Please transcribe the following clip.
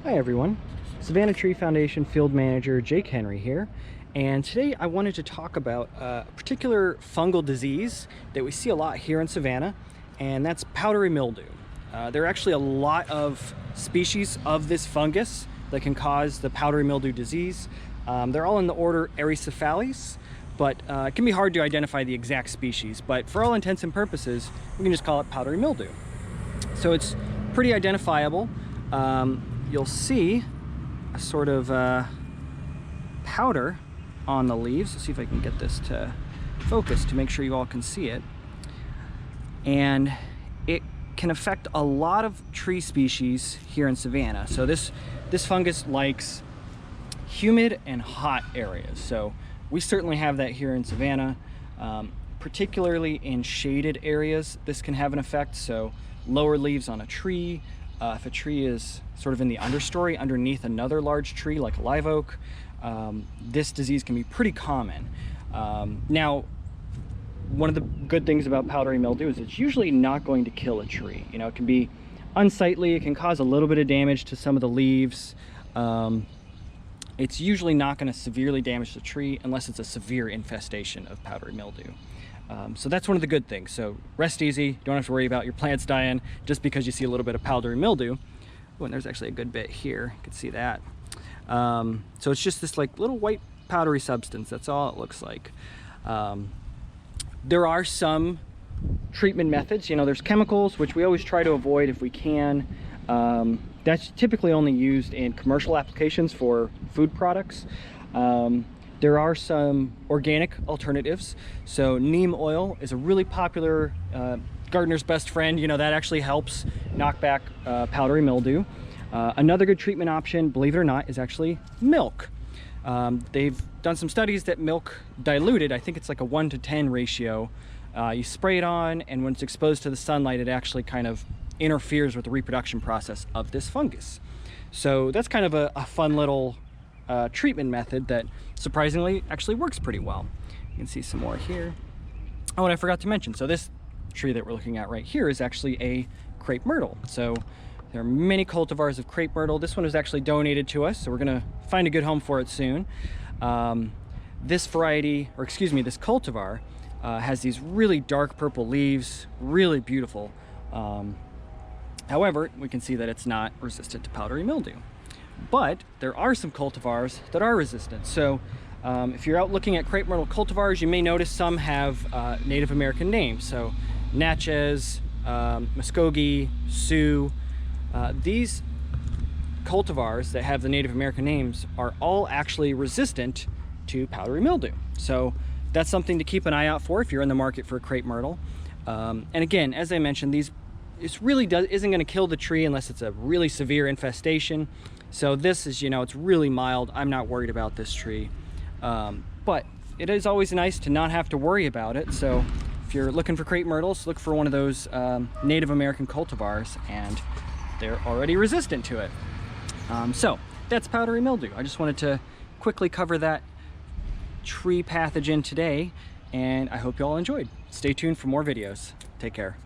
Hi everyone, Savannah Tree Foundation Field Manager Jake Henry here, and today I wanted to talk about a particular fungal disease that we see a lot here in Savannah, and that's powdery mildew. There are actually a lot of species of this fungus that can cause the powdery mildew disease. They're all in the order Ericephales, but it can be hard to identify the exact species, but for all intents and purposes, we can just call it powdery mildew. So it's pretty identifiable. You'll see a sort of powder on the leaves. Let's see if I can get this to focus to make sure you all can see it. And it can affect a lot of tree species here in Savannah. So this fungus likes humid and hot areas. So we certainly have that here in Savannah, particularly in shaded areas. This can have an effect. So lower leaves on a tree. If a tree is sort of in the understory underneath another large tree like a live oak, this disease can be pretty common. Now, one of the good things about powdery mildew is it's usually not going to kill a tree. You know, it can be unsightly, it can cause a little bit of damage to some of the leaves. It's usually not going to severely damage the tree unless it's a severe infestation of powdery mildew. So that's one of the good things. So rest easy, don't have to worry about your plants dying just because you see a little bit of powdery mildew. Oh, and there's actually a good bit here, you can see that. So it's just this like little white powdery substance, that's all it looks like. There are some treatment methods, you know, there's chemicals, which we always try to avoid if we can. That's typically only used in commercial applications for food products. There are some organic alternatives. So neem oil is a really popular gardener's best friend. You know, that actually helps knock back powdery mildew. Another good treatment option, believe it or not, is actually milk. They've done some studies that milk diluted, I think it's like a 1:10 ratio. You spray it on, and when it's exposed to the sunlight, it actually kind of interferes with the reproduction process of this fungus. So that's kind of a fun little treatment method that surprisingly actually works pretty well. You can see some more here. Oh, and I forgot to mention, so this tree that we're looking at right here is actually a crepe myrtle. So there are many cultivars of crepe myrtle. This one was actually donated to us, so we're gonna find a good home for it soon. This variety, or excuse me, this cultivar has these really dark purple leaves, really beautiful. However, we can see that it's not resistant to powdery mildew. But there are some cultivars that are resistant. So if you're out looking at crepe myrtle cultivars, you may notice some have Native American names. So Natchez, Muskogee, Sioux. These cultivars that have the Native American names are all actually resistant to powdery mildew. So that's something to keep an eye out for if you're in the market for crepe myrtle. And again, as I mentioned, this really isn't going to kill the tree unless it's a really severe infestation. So this is, you know, it's really mild. I'm not worried about this tree. But it is always nice to not have to worry about it. So if you're looking for crepe myrtles, look for one of those Native American cultivars, and they're already resistant to it. So that's powdery mildew. I just wanted to quickly cover that tree pathogen today, and I hope you all enjoyed. Stay tuned for more videos. Take care.